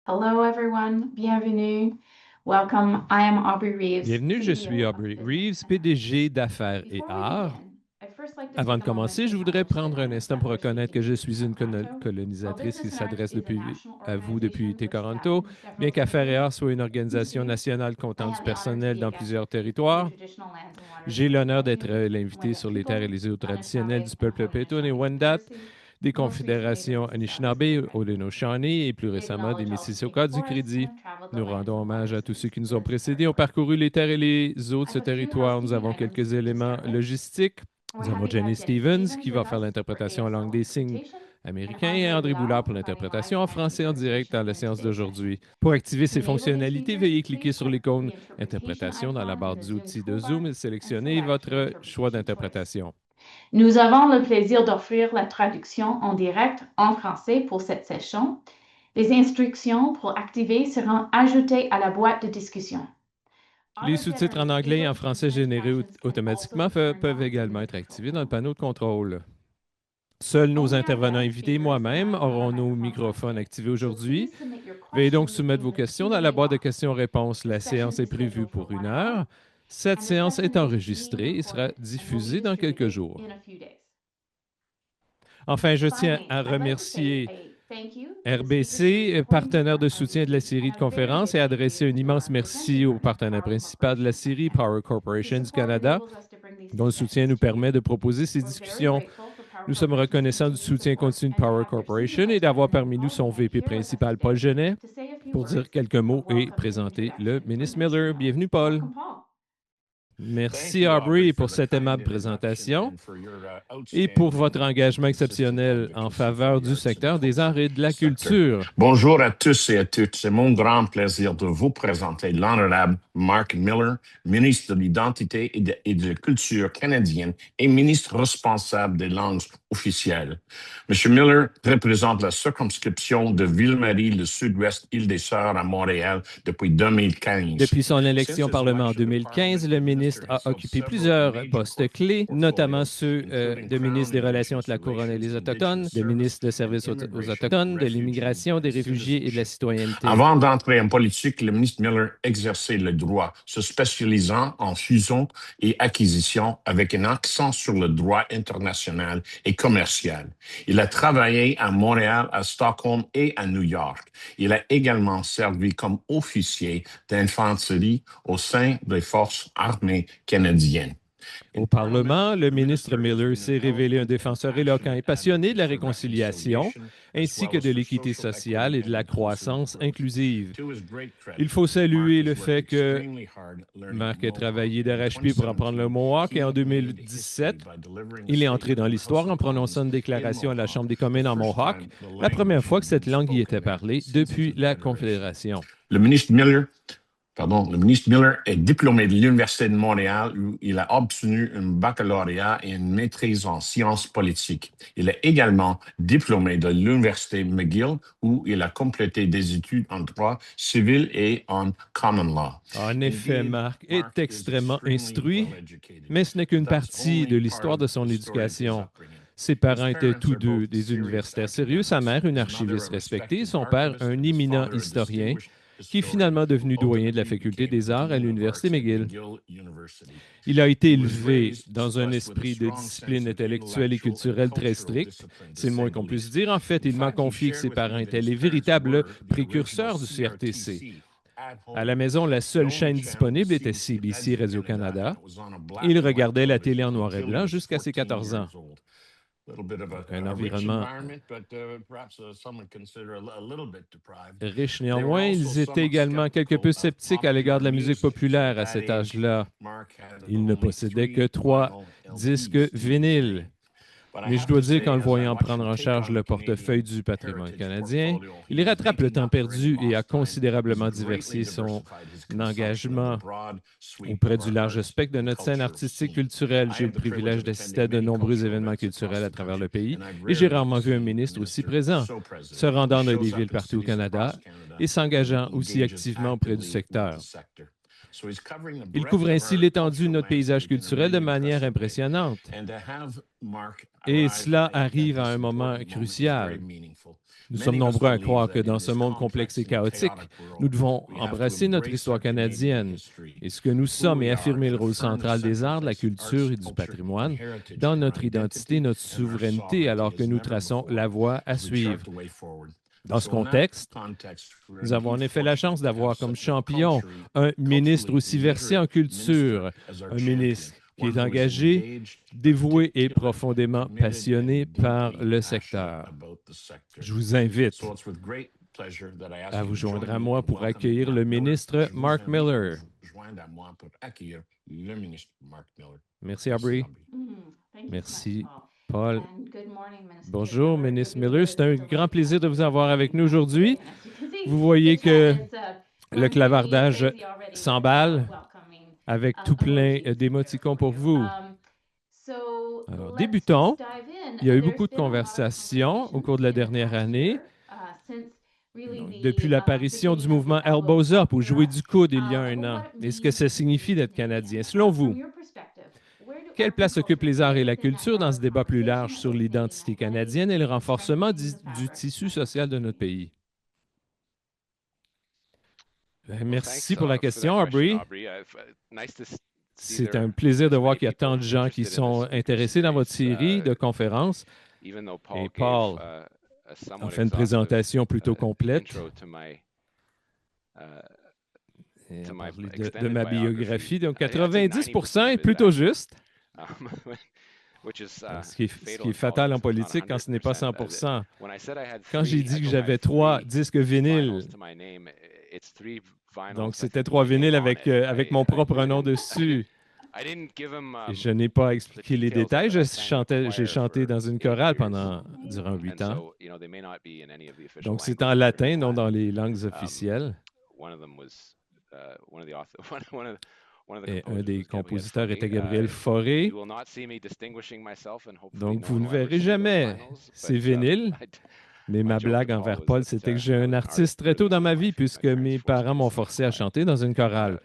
Hello, everyone. Bienvenue. Welcome. I am Aubrey Reeves, Bienvenue, je suis CEO of Aubrey Business Reeves, Canada. PDG d'Affaires et Before we Arts. begin, I'd first like to Avant take de a moment to commencer, je voudrais acknowledge the prendre un lands instant that pour we're reconnaître que speaking je in suis une Toronto. While colonisatrice qui Business Connect s'adresse is a depuis national à vous depuis organization Toronto. spanning Bien several qu'Affaires et Arts territories, soit une organisation nationale I comptant du have the honor to personnel be a dans guest plusieurs on the territoires, traditional lands and waters j'ai of the l'honneur d'être Inuit, l'invité sur les terres et Wet'suwet'en, les eaux traditionnelles du Anishinaabe, and peuple Petun et Haudenosaunee Wendat, Confederacy, des most recently the confédérations Mississaugas of the Anishinaabe, Credit. Haudenosaunee et plus We récemment des acknowledge all who came Mississaugas du before us and Crédit. have traveled the Nous lands rendons and hommage à waters tous of ceux these qui nous ont various précédés, ont territories. parcouru les terres et les eaux de I ce have a few territoire. Nous housekeeping avons items quelques to éléments start with. logistiques. We're Nous avons happy to Jenny have Jenny Stevens Stevens qui va with faire us for l'interprétation en langue ASL des signes interpretation, and américain et André André Boulard Boulard pour providing live l'interprétation en Spanish français en direct interpretation dans la during séance today's session. d'aujourd'hui. Pour activer To ces enable your fonctionnalités, speakers, veuillez please cliquer sur check l'icône the interpretation Interprétation dans la icon in barre the du Zoom outil de Zoom toolbar et and sélectionnez select your votre choix interpretation choice. d'interprétation. Nous avons le plaisir d'offrir la traduction en direct en français pour cette session. Les instructions pour activer seront ajoutées à la boîte de discussion. Les sous-titres en anglais et en français générés automatiquement peuvent également être activés dans le panneau de contrôle. Seuls nos intervenants invités et moi-même auront nos microphones activés aujourd'hui. Veuillez donc soumettre vos questions dans la boîte de questions-réponses. La séance est prévue pour 1 heure. Cette séance est enregistrée et sera diffusée dans quelques jours. Enfin, je tiens à remercier RBC, partenaire de soutien de la série de conférences, et adresser un immense merci au partenaire principal de la série, Power Corporation du Canada, dont le soutien nous permet de proposer ces discussions. Nous sommes reconnaissants du soutien continu de Power Corporation et d'avoir parmi nous son VP principal, Paul Genet, pour dire quelques mots et présenter le ministre Miller. Bienvenue, Paul. Merci, Aubrey, pour cette aimable présentation et pour votre engagement exceptionnel en faveur du secteur des arts et de la culture. Bonjour à tous et à toutes. C'est mon grand plaisir de vous présenter l'honorable Mark Miller, ministre de l'Identité et de la Culture canadienne et ministre responsable des langues officielles. M. Miller représente la circonscription de Ville-Marie, le sud-ouest Île-des-Sœurs à Montréal depuis 2015. Depuis son élection au Parlement en 2015, le ministre a occupé plusieurs postes clés, notamment ceux de ministre des Relations entre la Couronne et les Autochtones, de ministre de Services aux Autochtones, de l'immigration, des réfugiés et de la citoyenneté. Avant d'entrer en politique, le ministre Miller exerçait le droit, se spécialisant en fusion et acquisition avec un accent sur le droit international et commercial. Il a travaillé à Montréal, à Stockholm et à New York. Il a également servi comme officier d'infanterie au sein des forces armées canadiennes. Au Parlement, le ministre Miller s'est révélé un défenseur éloquent et passionné de la réconciliation, ainsi que de l'équité sociale et de la croissance inclusive. Il faut saluer le fait que Mark ait travaillé d'arrache-pied pour apprendre le Mohawk et en 2017, il est entré dans l'histoire en prononçant une déclaration à la Chambre des communes en Mohawk, la première fois que cette langue y était parlée depuis la Confédération. Le ministre Miller est diplômé de l'Université de Montréal où il a obtenu un baccalauréat et une maîtrise en sciences politiques. Il est également diplômé de l'Université McGill où il a complété des études en droit civil et en common law. En effet, Mark est extrêmement instruit, mais ce n'est qu'une partie de l'histoire de son éducation. Ses parents étaient tous deux des universitaires sérieux, sa mère une archiviste respectée, son père un éminent historien, qui est finalement devenu doyen de la Faculté des arts à l'Université McGill. Il a été élevé dans un esprit de discipline intellectuelle et culturelle très strict. C'est le moins qu'on puisse dire. En fait, il m'a confié que ses parents étaient les véritables précurseurs du CRTC. À la maison, la seule chaîne disponible était CBC Radio-Canada. Il regardait la télé en noir et blanc jusqu'à ses 14 ans. Un environnement riche néanmoins, ils étaient également quelque peu sceptiques à l'égard de la musique populaire à cet âge-là. Ils ne possédaient que 3 disques vinyles. Mais je dois dire qu'en le voyant prendre en charge le portefeuille du patrimoine canadien, il rattrape le temps perdu et a considérablement diversifié son engagement auprès du large spectre de notre scène artistique culturelle. J'ai eu le privilège d'assister à de nombreux événements culturels à travers le pays et j'ai rarement vu un ministre aussi présent, se rendant dans des villes partout au Canada et s'engageant aussi activement auprès du secteur. Il couvre ainsi l'étendue de notre paysage culturel de manière impressionnante. Et cela arrive à un moment crucial. Nous sommes nombreux à croire que dans ce monde complexe et chaotique, nous devons embrasser notre histoire canadienne et ce que nous sommes et affirmer le rôle central des arts, de la culture et du patrimoine dans notre identité, notre souveraineté, alors que nous traçons la voie à suivre. Dans ce contexte, nous avons en effet la chance d'avoir comme champion un ministre aussi versé en culture, un ministre qui est engagé, dévoué et profondément passionné par le secteur. Je vous invite à vous joindre à moi pour accueillir le ministre Mark Miller. Merci, Aubrey. Merci, Paul. Bonjour, ministre Miller. C'est un grand plaisir de vous avoir avec nous aujourd'hui. Vous voyez que le clavardage s'emballe avec tout plein d'émoticônes pour vous. Alors, débutons. Il y a eu beaucoup de conversations au cours de la dernière année. Depuis l'apparition du mouvement Elbows Up, ou Jouer du coude il y a un an, et ce que ça signifie d'être Canadien. Selon vous, quelle place occupent les arts et la culture dans ce débat plus large sur l'identité canadienne et le renforcement du tissu social de notre pays? Merci pour la question, Aubrey. C'est un plaisir de voir qu'il y a tant de gens qui sont intéressés dans votre série de conférences. Et Paul a fait une présentation plutôt complète et a parlé de ma biographie. Donc, 90% est plutôt juste. Ce qui est fatal en politique quand ce n'est pas 100%. Quand j'ai dit que j'avais 3 disques vinyles, donc c'était 3 vinyles avec mon propre nom dessus. Et je n'ai pas expliqué les détails. J'ai chanté dans une chorale durant 8 ans. Donc c'est en latin, non dans les langues officielles. Et un des compositeurs était Gabriel Fauré. Donc, vous ne verrez jamais ces vinyles. Mais ma blague envers Paul, c'était que j'ai un artiste très tôt dans ma vie, puisque mes parents m'ont forcé à chanter dans une chorale.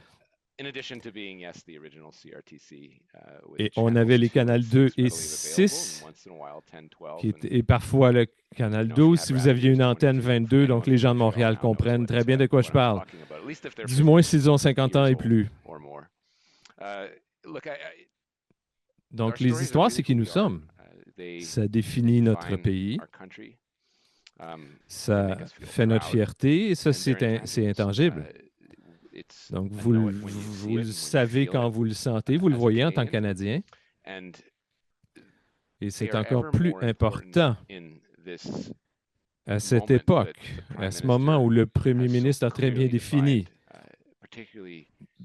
Et on avait les canals 2 et 6, et parfois le canal 12, si vous aviez une antenne 22, donc les gens de Montréal comprennent très bien de quoi je parle. Du moins s'ils ont 50 ans et plus. Donc, les histoires, c'est qui nous sommes. Ça définit notre pays. Ça fait notre fierté et ça, c'est intangible. Donc, vous le savez quand vous le sentez, vous le voyez en tant que Canadien. Et c'est encore plus important à cette époque, à ce moment où le premier ministre a très bien défini,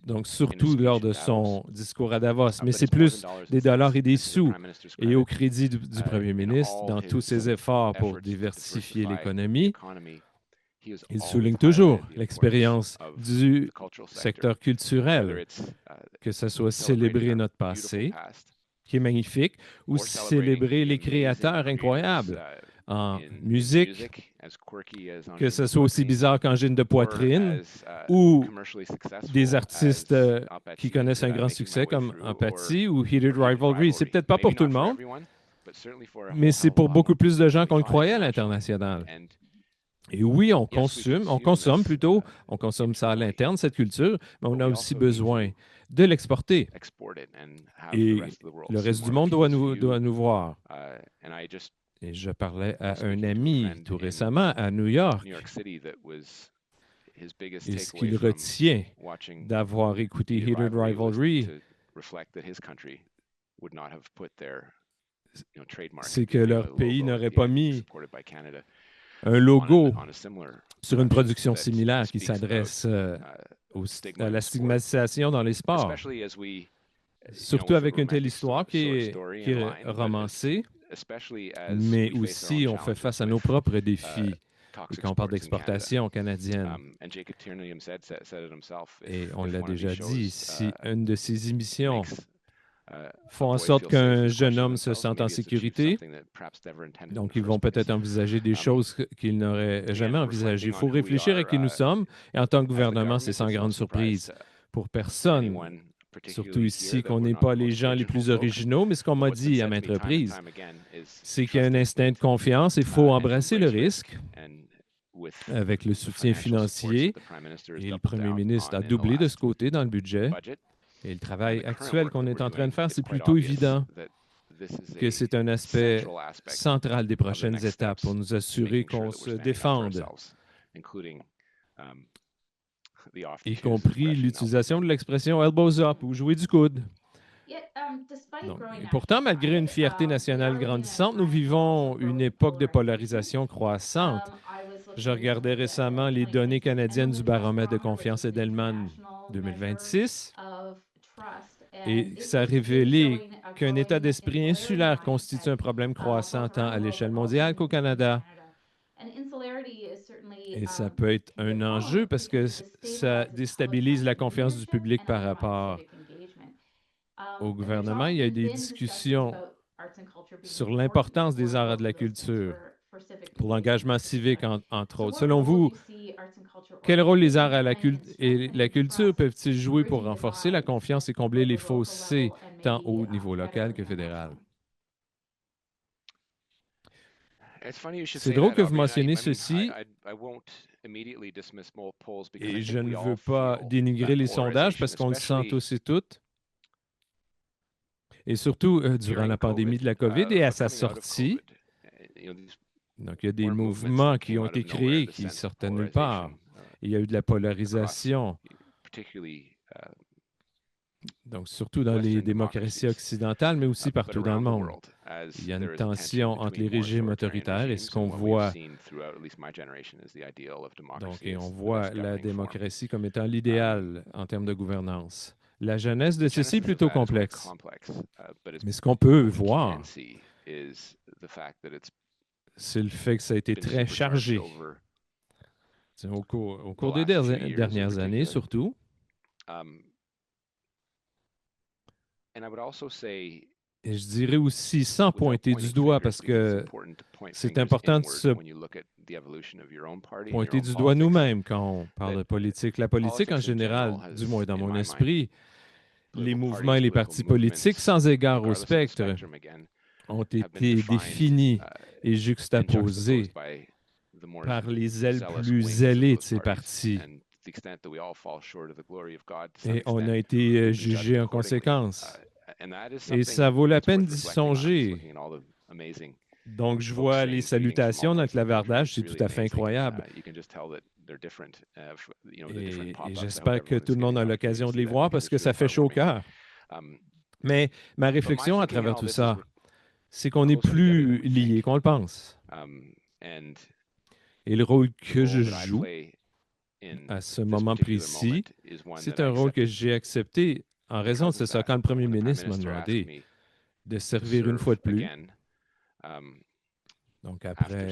donc surtout lors de son discours à Davos, mais c'est plus des dollars et des sous. Et au crédit du premier ministre, dans tous ses efforts pour diversifier l'économie, il souligne toujours l'expérience du secteur culturel, que ce soit célébrer notre passé, qui est magnifique, ou célébrer les créateurs incroyables en musique, que ce soit aussi bizarre qu'Angine de poitrine, ou des artistes qui connaissent un grand succès comme Empathy ou Heated Rivalry. C'est peut-être pas pour tout le monde, mais c'est pour beaucoup plus de gens qu'on le croyait à l'international. Et oui, on consomme ça à l'interne, cette culture, mais on a aussi besoin de l'exporter. Et le reste du monde doit nous voir. Et je parlais à un ami tout récemment à New York. Et ce qu'il retient d'avoir écouté Heated Rivalry, c'est que leur pays n'aurait pas mis un logo sur une production similaire qui s'adresse à la stigmatisation dans les sports. Surtout avec une telle histoire qui est romancée, mais aussi on fait face à nos propres défis. Et quand on parle d'exportation canadienne, et on l'a déjà dit, si une de ces émissions font en sorte qu'un jeune homme se sente en sécurité, donc ils vont peut-être envisager des choses qu'ils n'auraient jamais envisagées. Il faut réfléchir à qui nous sommes, et en tant que gouvernement, c'est sans grande surprise pour personne, surtout ici, qu'on n'est pas les gens les plus originaux, mais ce qu'on m'a dit à maintes reprises, c'est qu'il y a un instinct de confiance, il faut embrasser le risque avec le soutien financier, et le premier ministre a doublé de ce côté dans le budget. Et le travail actuel qu'on est en train de faire, c'est plutôt évident que c'est un aspect central des prochaines étapes pour nous assurer qu'on se défende, y compris l'utilisation de l'expression « elbows up » ou « jouer du coude ». Et pourtant, malgré une fierté nationale grandissante, nous vivons une époque de polarisation croissante. Je regardais récemment les données canadiennes du baromètre de confiance Edelman 2026 et ça a révélé qu'un état d'esprit insulaire constitue un problème croissant tant à l'échelle mondiale qu'au Canada. Et ça peut être un enjeu parce que ça déstabilise la confiance du public par rapport au gouvernement. Il y a eu des discussions sur l'importance des arts et de la culture pour l'engagement civique, entre autres. Selon vous, quel rôle les arts et la culture peuvent-ils jouer pour renforcer la confiance et combler les fossés tant au niveau local que fédéral? C'est drôle que vous mentionniez ceci, et je ne veux pas dénigrer les sondages parce qu'on le sent tous et toutes. Et surtout durant la pandémie de la COVID et à sa sortie. Donc, il y a des mouvements qui ont été créés qui sortaient de nulle part. Il y a eu de la polarisation. Donc, surtout dans les démocraties occidentales, mais aussi partout dans le monde. Il y a une tension entre les régimes autoritaires et ce qu'on voit. Donc, et on voit la démocratie comme étant l'idéal en termes de gouvernance. La genèse de ceci est plutôt complexe. Mais ce qu'on peut voir, c'est le fait que ça a été très chargé. Au cours des dernières années, surtout. Et je dirais aussi, sans pointer du doigt, parce que c'est important de se pointer du doigt nous-mêmes quand on parle de politique. La politique en général, du moins dans mon esprit, les mouvements et les partis politiques, sans égard au spectre, ont été définis et juxtaposés par les ailes plus zélées de ces partis. Et on a été jugés en conséquence. Et ça vaut la peine d'y songer. Donc, je vois les salutations dans le clavardage, c'est tout à fait incroyable. Et j'espère que tout le monde a l'occasion de les voir parce que ça fait chaud au cœur. Mais ma réflexion à travers tout ça, c'est qu'on est plus liés qu'on le pense. Et le rôle que je joue à ce moment précis, c'est un rôle que j'ai accepté en raison de ça, quand le premier ministre m'a demandé de servir une fois de plus. Donc, après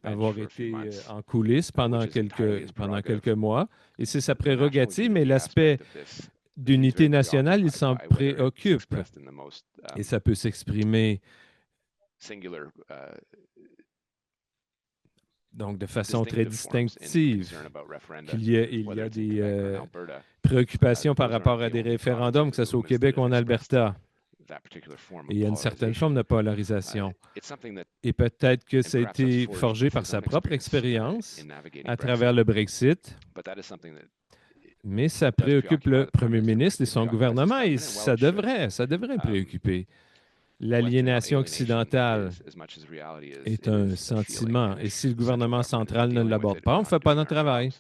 avoir été en coulisses pendant quelques mois, et c'est sa prérogative, mais l'aspect d'unité nationale, il s'en préoccupe. Et ça peut s'exprimer donc de façon très distinctive. Il y a des préoccupations par rapport à des référendums, que ce soit au Québec ou en Alberta. Et il y a une certaine forme de polarisation. Et peut-être que ça a été forgé par sa propre expérience à travers le Brexit. Mais ça préoccupe le premier ministre et son gouvernement et ça devrait préoccuper. L'aliénation occidentale est un sentiment. Et si le gouvernement central ne l'aborde pas, on ne fait pas notre travail.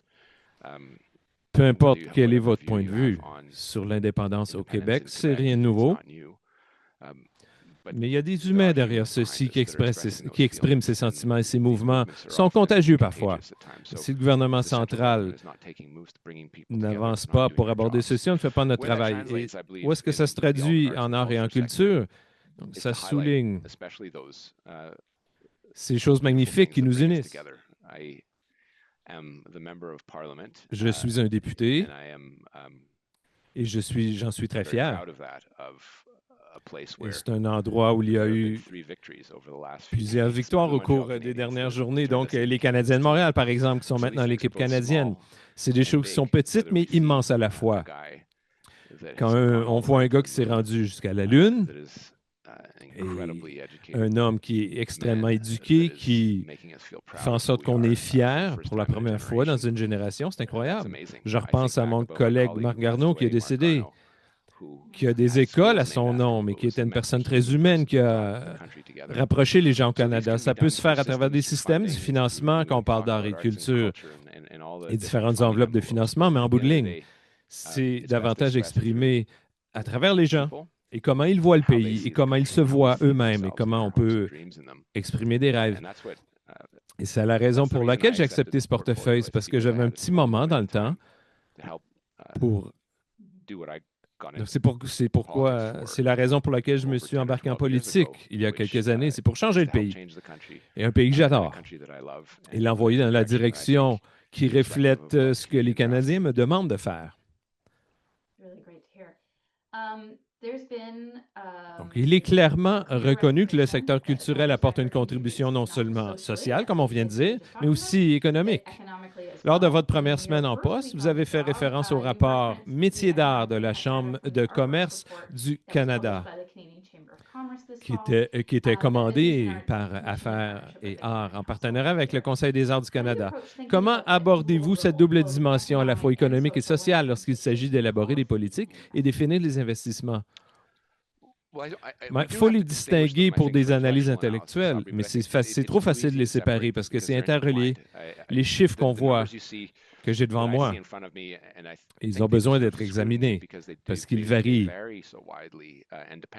Peu importe quel est votre point de vue sur l'indépendance au Québec, c'est rien de nouveau. Mais il y a des humains derrière ceci qui expriment ces sentiments et ces mouvements sont contagieux parfois. Si le gouvernement central n'avance pas pour aborder ceci, on ne fait pas notre travail. Et où est-ce que ça se traduit en art et en culture? Donc, ça souligne ces choses magnifiques qui nous unissent. Je suis un député et j'en suis très fier. Et c'est un endroit où il y a eu plusieurs victoires au cours des dernières journées. Donc, les Canadiens de Montréal, par exemple, qui sont maintenant l'équipe canadienne, c'est des choses qui sont petites mais immenses à la fois. Quand on voit un gars qui s'est rendu jusqu'à la Lune, et un homme qui est extrêmement éduqué, qui fait en sorte qu'on est fier pour la première fois dans une génération, c'est incroyable. Je repense à mon collègue Marc Garneau qui est décédé, qui a des écoles à son nom, mais qui était une personne très humaine, qui a rapproché les gens au Canada. Ça peut se faire à travers des systèmes du financement, quand on parle d'art et de culture, et différentes enveloppes de financement, mais en bout de ligne, c'est davantage exprimé à travers les gens et comment ils voient le pays et comment ils se voient eux-mêmes et comment on peut exprimer des rêves. Et c'est la raison pour laquelle j'ai accepté ce portefeuille, c'est parce que j'avais un petit moment dans le temps pour... C'est la raison pour laquelle je me suis embarqué en politique il y a quelques années. C'est pour changer le pays. Et un pays que j'adore. Et l'envoyer dans la direction qui reflète ce que les Canadiens me demandent de faire. Donc, il est clairement reconnu que le secteur culturel apporte une contribution non seulement sociale, comme on vient de dire, mais aussi économique. Lors de votre première semaine en poste, vous avez fait référence au rapport Métiers d'art de la Chambre de commerce du Canada, qui était commandé par Affaires et Arts en partenariat avec le Conseil des arts du Canada. Comment abordez-vous cette double dimension à la fois économique et sociale lorsqu'il s'agit d'élaborer des politiques et définir les investissements? Il faut les distinguer pour des analyses intellectuelles, mais c'est trop facile de les séparer parce que c'est interrelié. Les chiffres qu'on voit, que j'ai devant moi, ils ont besoin d'être examinés parce qu'ils varient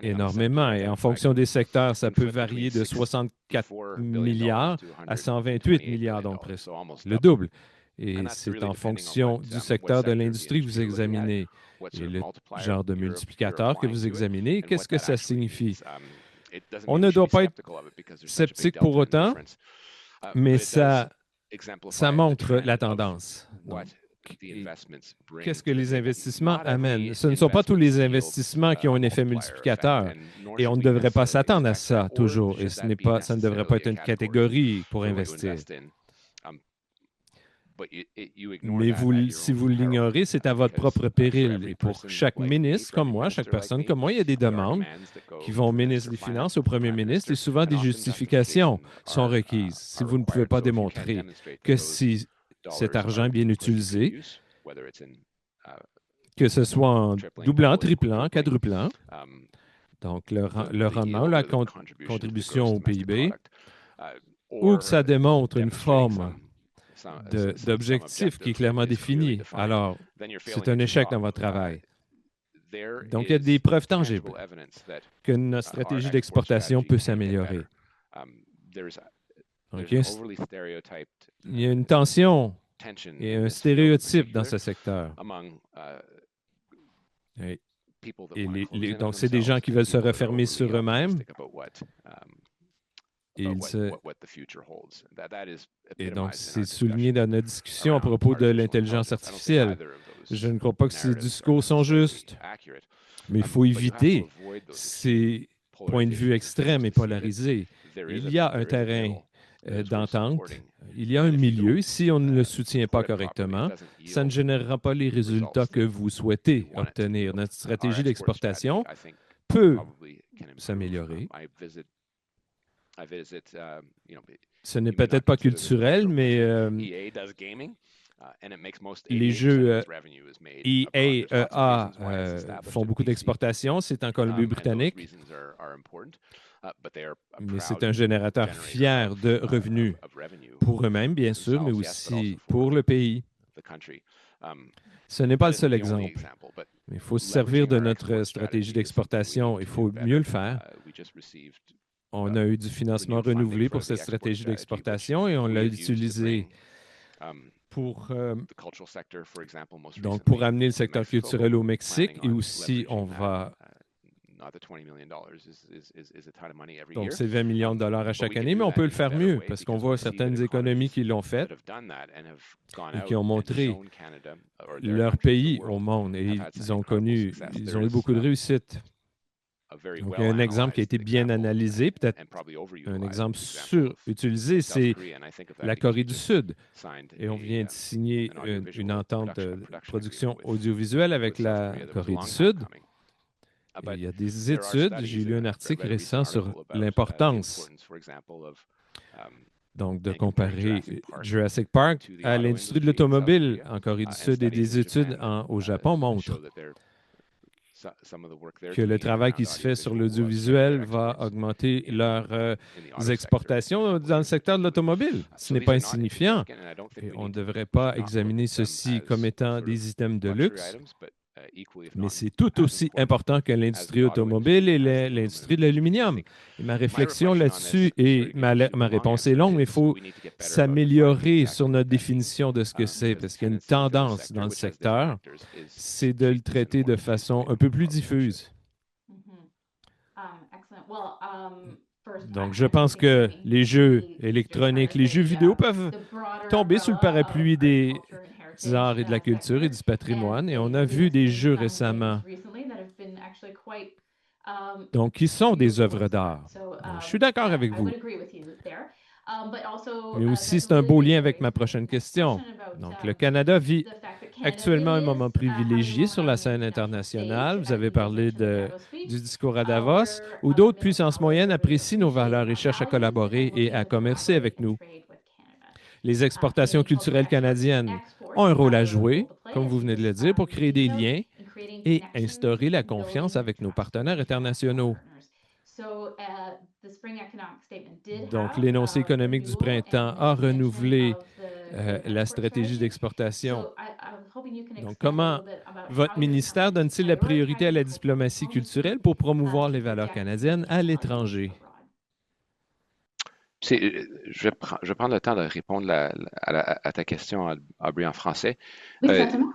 énormément. Et en fonction des secteurs, ça peut varier de 64 milliards à 128 milliards, donc presque le double. Et c'est en fonction du secteur de l'industrie que vous examinez et le genre de multiplicateur que vous examinez. Qu'est-ce que ça signifie? On ne doit pas être sceptique pour autant, mais ça montre la tendance. Qu'est-ce que les investissements amènent? Ce ne sont pas tous les investissements qui ont un effet multiplicateur et on ne devrait pas s'attendre à ça toujours. Et ça ne devrait pas être une catégorie pour investir. Mais si vous l'ignorez, c'est à votre propre péril. Et pour chaque ministre comme moi, chaque personne comme moi, il y a des demandes qui vont au ministre des Finances, au premier ministre, et souvent des justifications sont requises. Si vous ne pouvez pas démontrer que si cet argent est bien utilisé, que ce soit en doublant, triplant, quadruplant, donc le rendement, la contribution au PIB, ou que ça démontre une forme d'objectif qui est clairement défini, alors c'est un échec dans votre travail. Donc, il y a des preuves tangibles que notre stratégie d'exportation peut s'améliorer. Okay? Il y a une tension et un stéréotype dans ce secteur. Donc, c'est des gens qui veulent se refermer sur eux-mêmes. Et donc, c'est souligné dans notre discussion à propos de l'intelligence artificielle. Je ne crois pas que ces discours sont justes, mais il faut éviter ces points de vue extrêmes et polarisés. Il y a un terrain d'entente, il y a un milieu. Si on ne le soutient pas correctement, ça ne générera pas les résultats que vous souhaitez obtenir. Notre stratégie d'exportation peut s'améliorer. Ce n'est peut-être pas culturel, mais les jeux EA font beaucoup d'exportations. C'est en Colombie-Britannique, mais c'est un générateur fier de revenus pour eux-mêmes, bien sûr, mais aussi pour le pays. Ce n'est pas le seul exemple. Mais il faut se servir de notre stratégie d'exportation. Il faut mieux le faire. On a eu du financement renouvelé pour cette stratégie d'exportation et on l'a utilisé pour amener le secteur culturel au Mexique et aussi on va... Donc, c'est 20 millions de dollars à chaque année, mais on peut le faire mieux parce qu'on voit certaines économies qui l'ont fait et qui ont montré leur pays au monde et ils ont eu beaucoup de réussite. Donc, un exemple qui a été bien analysé, peut-être un exemple surutilisé, c'est la Corée du Sud. Et on vient de signer une entente de production audiovisuelle avec la Corée du Sud. Et il y a des études, j'ai lu un article récent sur l'importance, donc de comparer Jurassic Park à l'industrie de l'automobile en Corée du Sud, et des études au Japon montrent que le travail qui se fait sur l'audiovisuel va augmenter leurs exportations dans le secteur de l'automobile. Ce n'est pas insignifiant. Et on ne devrait pas examiner ceci comme étant des items de luxe, mais c'est tout aussi important que l'industrie automobile et l'industrie de l'aluminium. Et ma réflexion là-dessus, et ma réponse est longue, mais il faut s'améliorer sur notre définition de ce que c'est, parce qu'il y a une tendance dans le secteur, c'est de le traiter de façon un peu plus diffuse. Donc, je pense que les jeux électroniques, les jeux vidéo peuvent tomber sous le parapluie des arts et de la culture et du patrimoine. Et on a vu des jeux récemment, donc qui sont des œuvres d'art. Je suis d'accord avec vous. Mais aussi, c'est un beau lien avec ma prochaine question. Donc, le Canada vit actuellement un moment privilégié sur la scène internationale. Vous avez parlé du discours à Davos, où d'autres puissances moyennes apprécient nos valeurs et cherchent à collaborer et à commercer avec nous. Les exportations culturelles canadiennes ont un rôle à jouer, comme vous venez de le dire, pour créer des liens et instaurer la confiance avec nos partenaires internationaux. Donc, l'énoncé économique du printemps a renouvelé la stratégie d'exportation. Donc, comment votre ministère donne-t-il la priorité à la diplomatie culturelle pour promouvoir les valeurs canadiennes à l'étranger? Je vais prendre le temps de répondre à ta question, Aubrey, en français. Oui, certainement.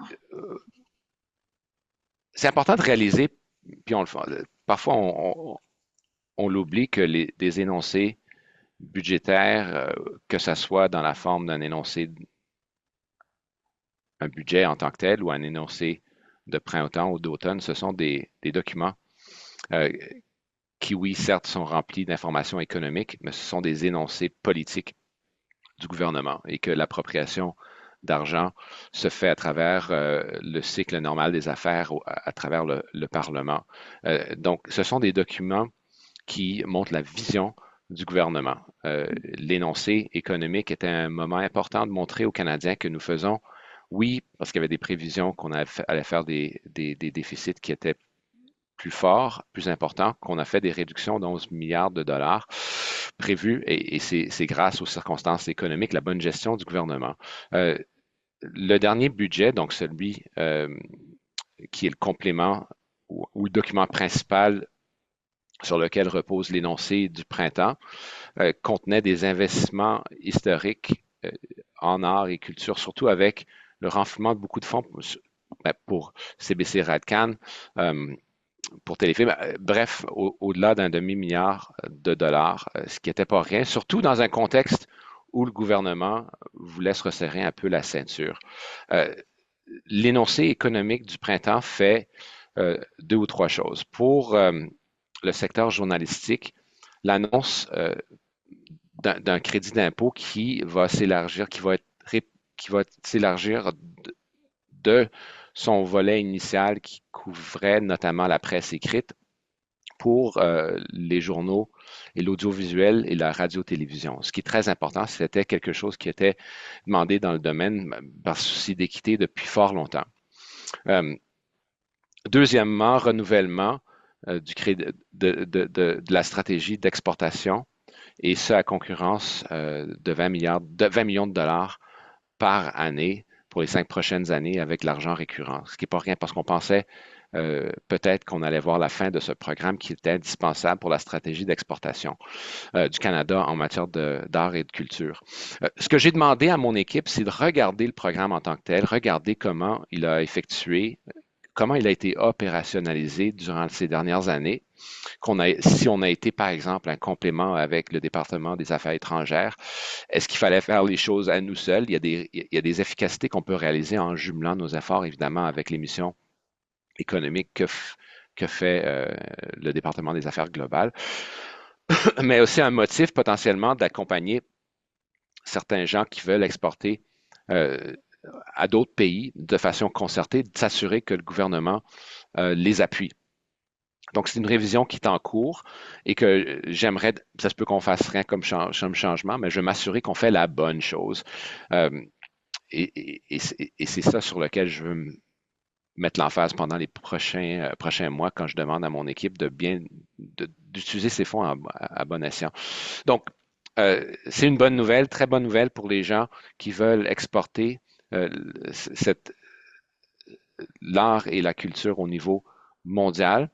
C'est important de réaliser, puis parfois on l'oublie, que des énoncés budgétaires, que ce soit dans la forme d'un énoncé, un budget en tant que tel, ou un énoncé de printemps ou d'automne, ce sont des documents qui, oui, certes, sont remplis d'informations économiques, mais ce sont des énoncés politiques du gouvernement, et que l'appropriation d'argent se fait à travers le cycle normal des affaires, à travers le Parlement. Donc, ce sont des documents qui montrent la vision du gouvernement. L'énoncé économique était un moment important de montrer aux Canadiens que nous faisons, oui, parce qu'il y avait des prévisions qu'on allait faire des déficits qui étaient plus forts, plus importants, qu'on a fait des réductions d'11 milliards de dollars prévues, et c'est grâce aux circonstances économiques, la bonne gestion du gouvernement. Le dernier budget, donc celui qui est le complément ou le document principal sur lequel repose l'énoncé du printemps, contenait des investissements historiques en art et culture, surtout avec le renflouement de beaucoup de fonds pour CBC Radcan, pour Téléfilm, bref, au-delà d'un demi-milliard de dollars, ce qui n'était pas rien, surtout dans un contexte où le gouvernement voulait se resserrer un peu la ceinture. L'énoncé économique du printemps fait 2 ou 3 choses. Pour le secteur journalistique, l'annonce d'un crédit d'impôt qui va s'élargir, qui va s'élargir de son volet initial qui couvrait notamment la presse écrite pour les journaux et l'audiovisuel et la radio-télévision. Ce qui est très important, c'était quelque chose qui était demandé dans le domaine par souci d'équité depuis fort longtemps. Deuxièmement, renouvellement de la stratégie d'exportation, et ce à concurrence de 20 millions de dollars par année pour les 5 prochaines années avec l'argent récurrent. Ce qui n'est pas rien, parce qu'on pensait peut-être qu'on allait voir la fin de ce programme qui était indispensable pour la stratégie d'exportation du Canada en matière d'art et de culture. Ce que j'ai demandé à mon équipe, c'est de regarder le programme en tant que tel, regarder comment il a été opérationnalisé durant ces dernières années, si on a été, par exemple, un complément avec le département des Affaires étrangères, est-ce qu'il fallait faire les choses à nous seuls? Il y a des efficacités qu'on peut réaliser en jumelant nos efforts, évidemment, avec les missions économiques que fait le département des affaires globales, mais aussi un motif potentiellement d'accompagner certains gens qui veulent exporter à d'autres pays de façon concertée, de s'assurer que le gouvernement les appuie. Donc, c'est une révision qui est en cours et que j'aimerais, ça se peut qu'on fasse rien comme changement, mais je vais m'assurer qu'on fait la bonne chose. Et c'est ça sur lequel je veux mettre l'emphase pendant les prochains mois quand je demande à mon équipe d'utiliser ces fonds à bon escient. Donc, c'est une bonne nouvelle, très bonne nouvelle pour les gens qui veulent exporter l'art et la culture au niveau mondial.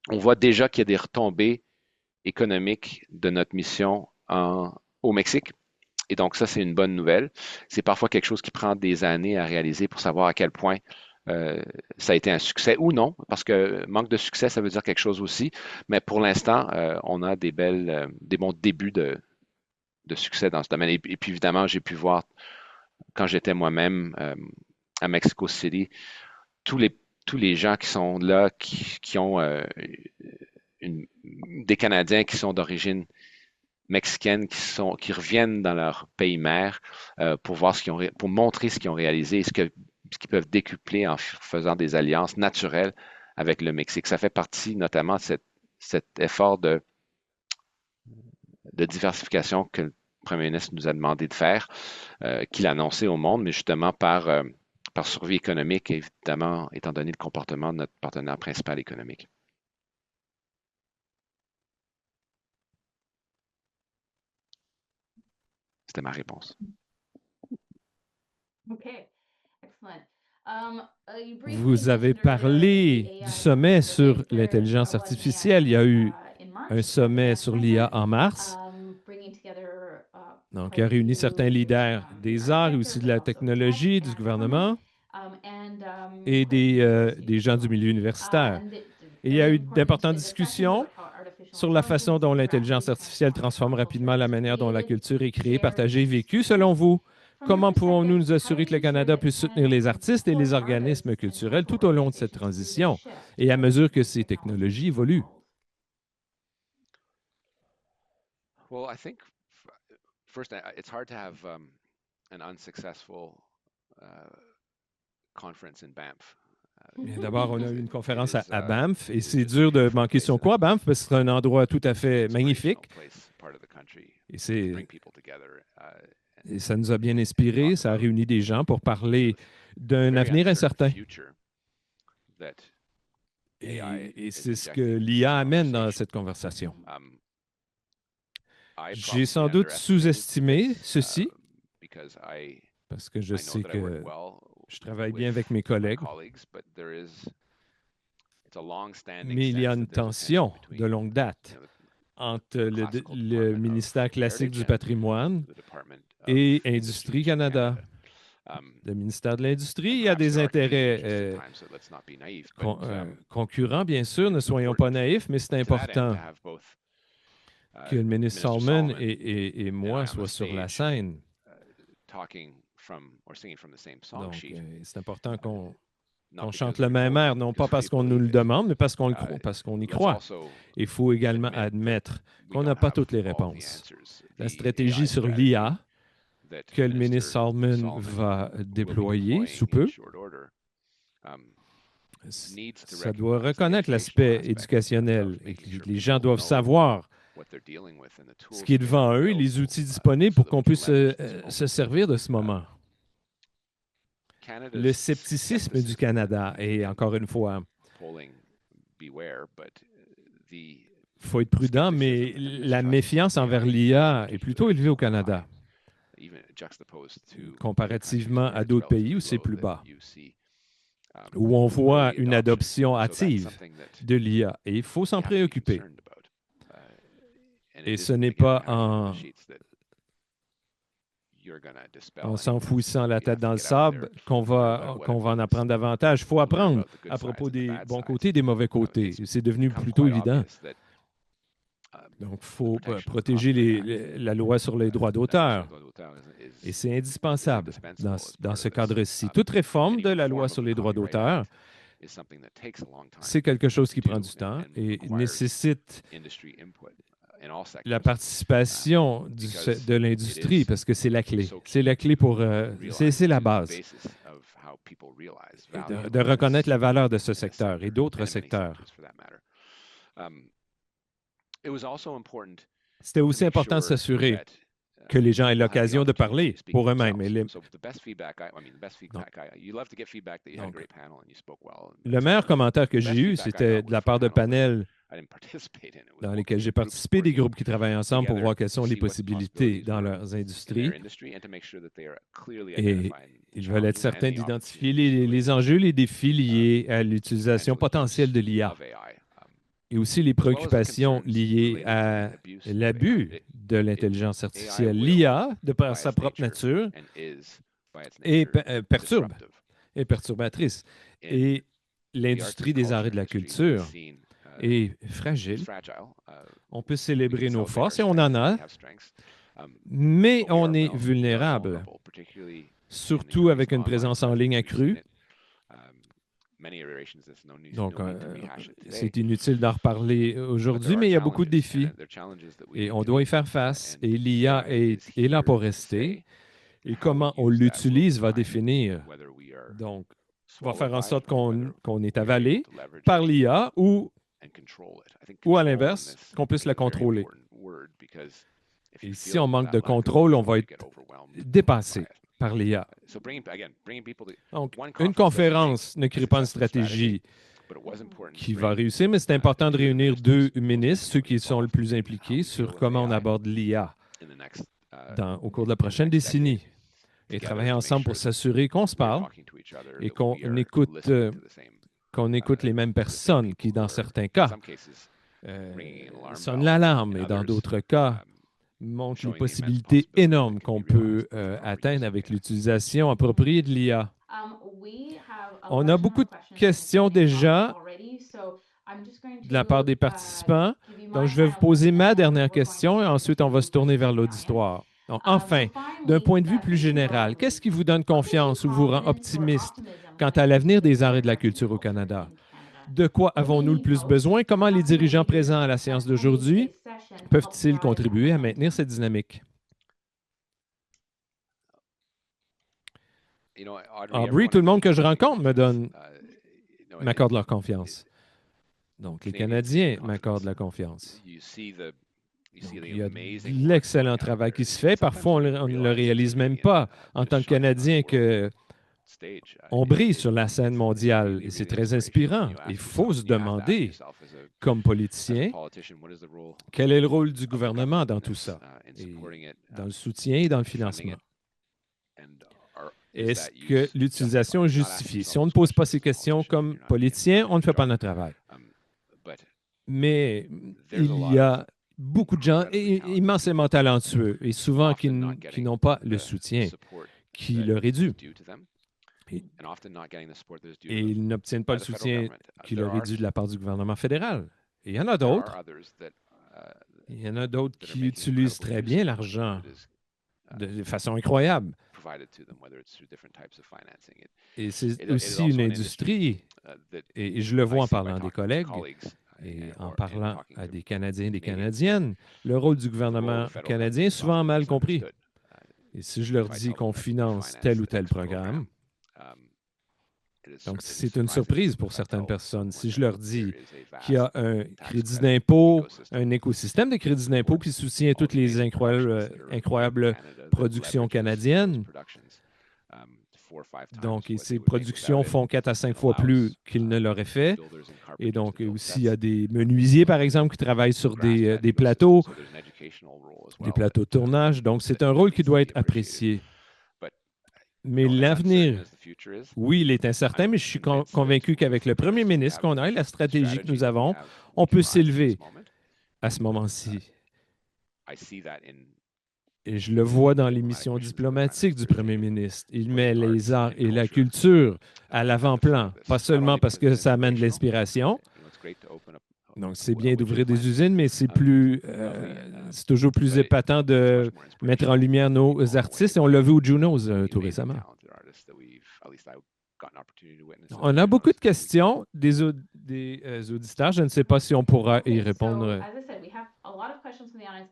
On voit déjà qu'il y a des retombées économiques de notre mission au Mexique. Et donc, ça, c'est une bonne nouvelle. C'est parfois quelque chose qui prend des années à réaliser pour savoir à quel point ça a été un succès ou non, parce que manque de succès, ça veut dire quelque chose aussi. Mais pour l'instant, on a des bons débuts de succès dans ce domaine. Et puis, évidemment, j'ai pu voir, quand j'étais moi-même à Mexico City, tous les gens qui sont là, qui ont des Canadiens qui sont d'origine mexicaine, qui reviennent dans leur pays mère pour voir pour montrer ce qu'ils ont réalisé et ce qu'ils peuvent décupler en faisant des alliances naturelles avec le Mexique. Ça fait partie notamment de cet effort de diversification que le Premier ministre nous a demandé de faire, qu'il a annoncé au monde, mais justement par survie économique, évidemment, étant donné le comportement de notre partenaire principal économique. C'était ma réponse. OK. Excellent. Vous avez parlé du sommet sur l'intelligence artificielle. Il y a eu un sommet sur l'IA en mars. Donc, il a réuni certains leaders des arts et aussi de la technologie, du gouvernement et des gens du milieu universitaire. Et il y a eu d'importantes discussions sur la façon dont l'intelligence artificielle transforme rapidement la manière dont la culture est créée, partagée et vécue. Selon vous, comment pouvons-nous nous assurer que le Canada puisse soutenir les artistes et les organismes culturels tout au long de cette transition et à mesure que ces technologies évoluent? Well, I think first, it's hard to have an unsuccessful conference in Banff. D'abord, on a eu une conférence à Banff et c'est dur de manquer son coup à Banff parce que c'est un endroit tout à fait magnifique. Et ça nous a bien inspiré, ça a réuni des gens pour parler d'un avenir incertain. Et c'est ce que l'IA amène dans cette conversation. J'ai sans doute sous-estimé ceci parce que je sais que je travaille bien avec mes collègues, mais il y a une tension de longue date entre le ministère classique du patrimoine et Industrie Canada. Le ministère de l'Industrie, il y a des intérêts concurrents, bien sûr, ne soyons pas naïfs, mais c'est important que le ministre Salmon et moi soient sur la scène. Donc, c'est important qu'on chante le même air, non pas parce qu'on nous le demande, mais parce qu'on y croit. Il faut également admettre qu'on n'a pas toutes les réponses. La stratégie sur l'IA que le ministre Salmon va déployer sous peu, ça doit reconnaître l'aspect éducationnel. Et les gens doivent savoir ce qui est devant eux et les outils disponibles pour qu'on puisse se servir de ce moment. Le scepticisme du Canada, et encore une fois, il faut être prudent, mais la méfiance envers l'IA est plutôt élevée au Canada, comparativement à d'autres pays où c'est plus bas, où on voit une adoption hâtive de l'IA. Et il faut s'en préoccuper. Et ce n'est pas en s'enfouissant la tête dans le sable qu'on va en apprendre davantage. Il faut apprendre à propos des bons côtés et des mauvais côtés. C'est devenu plutôt évident. Donc, il faut protéger la loi sur les droits d'auteur. Et c'est indispensable dans ce cadre-ci. Toute réforme de la loi sur les droits d'auteur c'est quelque chose qui prend du temps et nécessite la participation de l'industrie parce que c'est la clé. C'est la clé pour... c'est la base. De reconnaître la valeur de ce secteur et d'autres secteurs. C'était aussi important de s'assurer que les gens aient l'occasion de parler pour eux-mêmes. Le meilleur commentaire que j'ai eu, c'était de la part de panels dans lesquels j'ai participé, des groupes qui travaillent ensemble pour voir quelles sont les possibilités dans leurs industries. Et ils veulent être certains d'identifier les enjeux, les défis liés à l'utilisation potentielle de l'IA et aussi les préoccupations liées à l'abus de l'intelligence artificielle. L'IA, de par sa propre nature, est perturbatrice. Et l'industrie des arts et de la culture est fragile. On peut célébrer nos forces, et on en a, mais on est vulnérable, surtout avec une présence en ligne accrue. Donc, c'est inutile d'en reparler aujourd'hui, mais il y a beaucoup de défis et on doit y faire face. Et l'IA est là pour rester. Et comment on l'utilise va définir. Donc, va faire en sorte qu'on est avalé par l'IA ou à l'inverse, qu'on puisse la contrôler. Et si on manque de contrôle, on va être dépassé par l'IA. Donc, une conférence ne crée pas une stratégie qui va réussir, mais c'est important de réunir deux ministres, ceux qui sont le plus impliqués, sur comment on aborde l'IA au cours de la prochaine décennie et travailler ensemble pour s'assurer qu'on se parle et qu'on écoute les mêmes personnes qui, dans certains cas, sonnent l'alarme et dans d'autres cas, montre les possibilités énormes qu'on peut atteindre avec l'utilisation appropriée de l'IA. On a beaucoup de questions déjà de la part des participants. Donc, je vais vous poser ma dernière question et ensuite, on va se tourner vers l'auditoire. Donc, enfin, d'un point de vue plus général, qu'est-ce qui vous donne confiance ou vous rend optimiste quant à l'avenir des arts et de la culture au Canada? De quoi avons-nous le plus besoin? Comment les dirigeants présents à la séance d'aujourd'hui peuvent-ils contribuer à maintenir cette dynamique? Aubrey, tout le monde que je rencontre m'accorde leur confiance. Donc, les Canadiens m'accordent la confiance. Donc, il y a de l'excellent travail qui se fait. Parfois, on ne le réalise même pas en tant que Canadien qu'on brille sur la scène mondiale et c'est très inspirant. Il faut se demander, comme politicien, quel est le rôle du gouvernement dans tout ça, et dans le soutien et dans le financement. Est-ce que l'utilisation est justifiée? Si on ne pose pas ces questions comme politicien, on ne fait pas notre travail. Mais il y a beaucoup de gens immensément talentueux et souvent qui n'ont pas le soutien qui leur est dû. Et ils n'obtiennent pas le soutien qui leur est dû de la part du gouvernement fédéral. Et il y en a d'autres. Il y en a d'autres qui utilisent très bien l'argent de façon incroyable. Et c'est aussi une industrie, et je le vois en parlant des collègues et en parlant à des Canadiens et des Canadiennes, le rôle du gouvernement canadien est souvent mal compris. Et si je leur dis qu'on finance tel ou tel programme, donc c'est une surprise pour certaines personnes. Si je leur dis qu'il y a un crédit d'impôt, un écosystème de crédit d'impôt qui soutient toutes les incroyables productions canadiennes, donc et ces productions font 4 à 5 fois plus qu'ils ne l'auraient fait. Et donc aussi, il y a des menuisiers, par exemple, qui travaillent sur des plateaux de tournage. Donc, c'est un rôle qui doit être apprécié. Mais l'avenir, oui, il est incertain, mais je suis convaincu qu'avec le premier ministre qu'on a et la stratégie que nous avons, on peut s'élever à ce moment-ci. Et je le vois dans les missions diplomatiques du premier ministre. Il met les arts et la culture à l'avant-plan, pas seulement parce que ça amène de l'inspiration. Donc, c'est bien d'ouvrir des usines, mais c'est toujours plus épatant de mettre en lumière nos artistes. Et on l'a vu au Junos tout récemment. On a beaucoup de questions des auditeurs. Je ne sais pas si on pourra y répondre.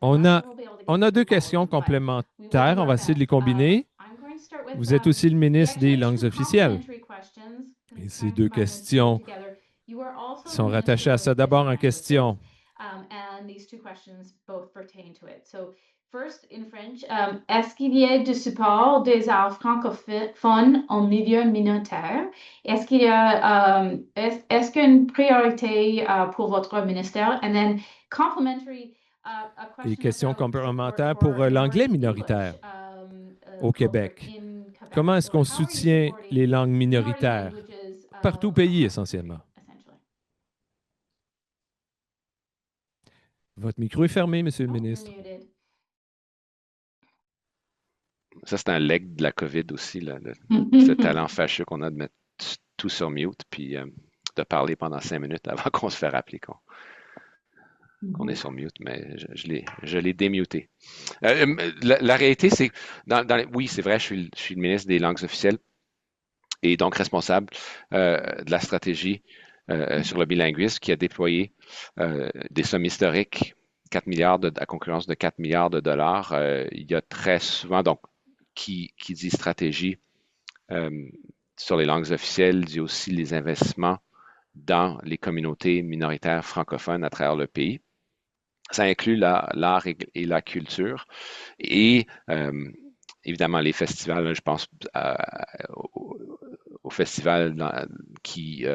On a deux questions complémentaires. On va essayer de les combiner. Vous êtes aussi le ministre des langues officielles. Et ces deux questions sont rattachées à ça. D'abord, en question. First, in French, est-ce qu'il y a du support des arts francophones en milieu minoritaire? Est-ce qu'il y a, est-ce qu'une priorité pour votre ministère? And then complementary, a question Et question complémentaire pour l'anglais minoritaire au Québec. Comment est-ce qu'on soutient les langues minoritaires partout au pays essentiellement? Votre micro est fermé, Monsieur le ministre. Ça, c'est un leg de la COVID aussi, là, ce talent fâcheux qu'on a de mettre tout sur mute, puis de parler pendant 5 minutes avant qu'on se fait rappeler qu'on est sur mute, mais je l'ai démuté. La réalité, c'est oui, c'est vrai, je suis le ministre des langues officielles et donc responsable de la stratégie sur le bilinguisme qui a déployé des sommes historiques, 4 milliards à concurrence de 4 milliards de dollars. Il y a très souvent, donc, qui dit stratégie sur les langues officielles, dit aussi les investissements dans les communautés minoritaires francophones à travers le pays. Ça inclut l'art et la culture et évidemment les festivals. Je pense aux festivals qui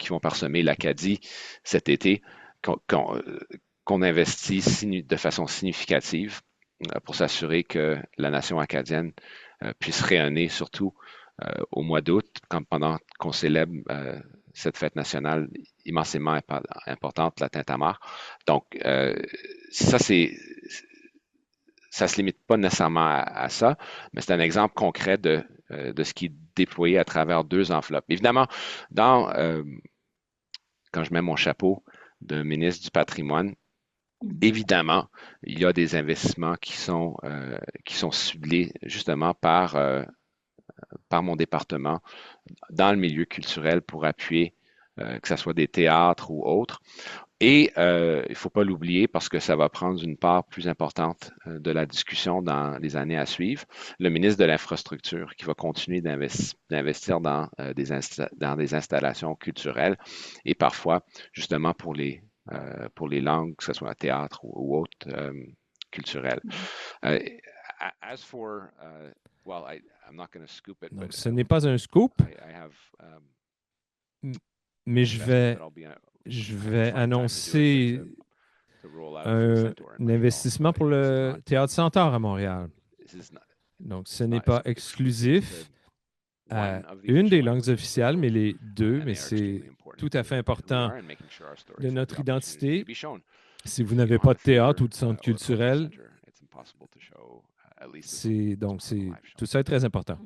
vont parsemer l'Acadie cet été, qu'on investit de façon significative pour s'assurer que la nation acadienne puisse rayonner, surtout au mois d'août, pendant qu'on célèbre cette fête nationale immensément importante, la Tintamarre. Donc, ça se limite pas nécessairement à ça, mais c'est un exemple concret de ce qui est déployé à travers 2 enveloppes. Évidemment, quand je mets mon chapeau de ministre du patrimoine, évidemment, il y a des investissements qui sont ciblés justement par mon département dans le milieu culturel pour appuyer, que ce soit des théâtres ou autres. Et il ne faut pas l'oublier parce que ça va prendre une part plus importante de la discussion dans les années à suivre. Le ministre de l'Infrastructure qui va continuer d'investir dans des installations culturelles et parfois, justement, pour les langues, que ce soit un théâtre ou autre culturel. Donc, ce n'est pas un scoop, mais je vais annoncer un investissement pour le Théâtre Centaure à Montréal. Donc, ce n'est pas exclusif à une des langues officielles, mais les deux, mais c'est tout à fait important de notre identité. Si vous n'avez pas de théâtre ou de centre culturel, tout ça est très important.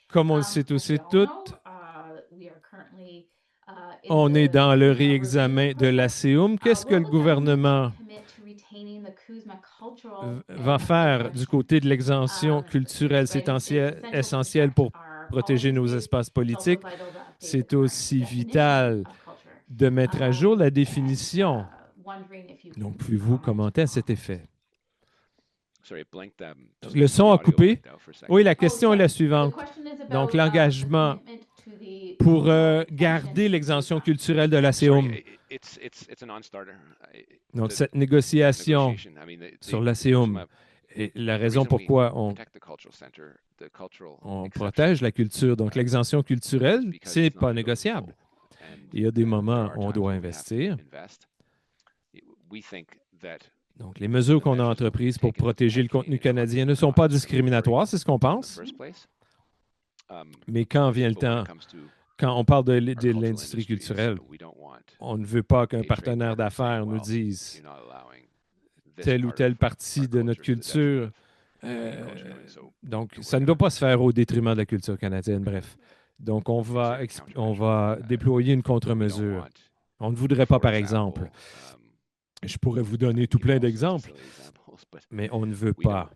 Comme on le sait tous et toutes, on est dans le réexamen de l'ACUM. Qu'est-ce que le gouvernement va faire du côté de l'exemption culturelle? C'est essentiel pour protéger nos espaces politiques. C'est aussi vital de mettre à jour la définition. Donc, pouvez-vous commenter à cet effet? Le son a coupé. Oui, la question est la suivante. Donc, l'engagement pour garder l'exemption culturelle de l'ACUM. Donc, cette négociation sur l'ACUM est la raison pourquoi on protège la culture. Donc, l'exemption culturelle, ce n'est pas négociable. Il y a des moments où on doit investir. Donc, les mesures qu'on a entreprises pour protéger le contenu canadien ne sont pas discriminatoires, c'est ce qu'on pense. Mais quand vient le temps, quand on parle de l'industrie culturelle, on ne veut pas qu'un partenaire d'affaires nous dise telle ou telle partie de notre culture. Donc, ça ne doit pas se faire au détriment de la culture canadienne, bref. Donc, on va déployer une contre-mesure. On ne voudrait pas, par exemple, je pourrais vous donner tout plein d'exemples, mais on ne veut pas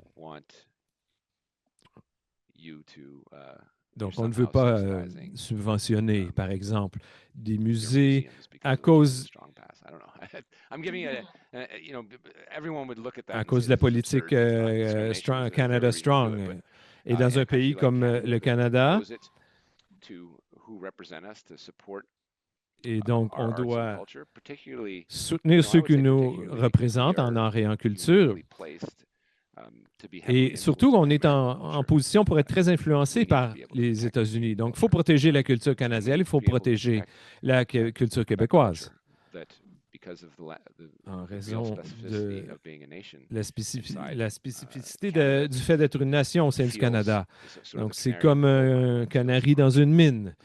Donc, on ne veut pas subventionner, par exemple, des musées à cause de la politique Canada Strong. Et dans un pays comme le Canada, et donc on doit soutenir ceux qui nous représentent en art et en culture. Et surtout, on est en position pour être très influencé par les États-Unis. Donc, il faut protéger la culture canadienne, il faut protéger la culture québécoise. En raison de la spécificité du fait d'être une nation au sein du Canada. Donc, c'est comme un canari dans une mine.